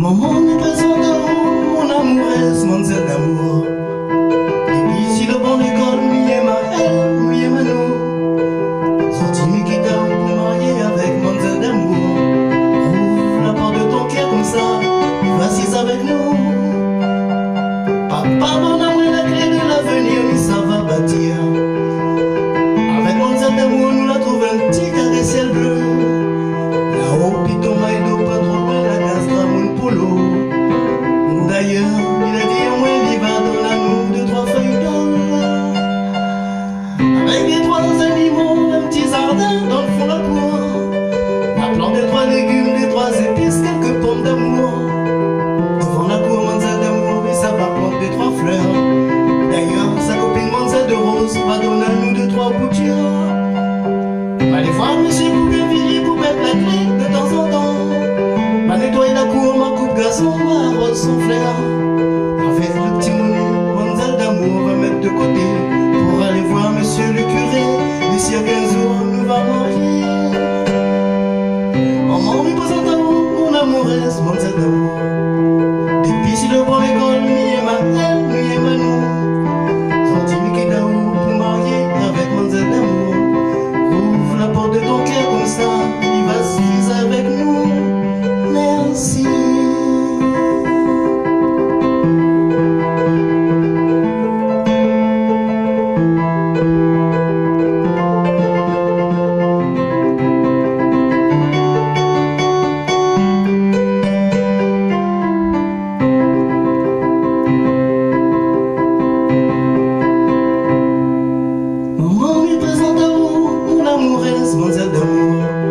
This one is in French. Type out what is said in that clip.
Maman me présente mon amoureuse, mon zèle d'amour. Depuis si le bon école, mi et ma elle, mi et ma nous. Sorti mi quitte pour marier avec mon zèle d'amour. Ouvre la porte de ton cœur comme ça, vas-y avec nous. Papa, mon amour, la clé de l'avenir, mais ça va bâtir. Avec mon zèle d'amour, nous la trouvons un petit carré ciel bleu. Là-haut, piton maïdo, pas trop loin, la case Ramon Polo. D'ailleurs, il a dit au moins, il va donner à nous deux, trois feuilles d'or. Avec les trois animaux, un petit jardin dans le fond de la cour. La plante des trois légumes, des trois épices, quelques pommes d'amour. Devant la cour, Manzelle d'amour, et ça va planter des trois fleurs. D'ailleurs, sa copine Manzelle de rose va donner à nous deux, trois boutières. Va aller voir monsieur Bougainvilliers pour mettre la clé de temps en temps. Va nettoyer la cour, ma coupe gazon, ma rose son flair. Avec le petit monnaie, Manzelle d'amour va mettre de côté pour aller voir monsieur le curé. D'ici à 15 jours, nous va marier. Maman me présente à vous, mon amoureuse, Manzelle d'amour. Depuis si le bon école, mi et ma elle, mi et ma nous. Sorti mi quitte pour marier avec Manzelle d'amour. Ouvre la porte de ton cœur comme ça, il va se avec nous. Merci. Maman me présente à vous, mon amoureuse, Manzelle d'amour.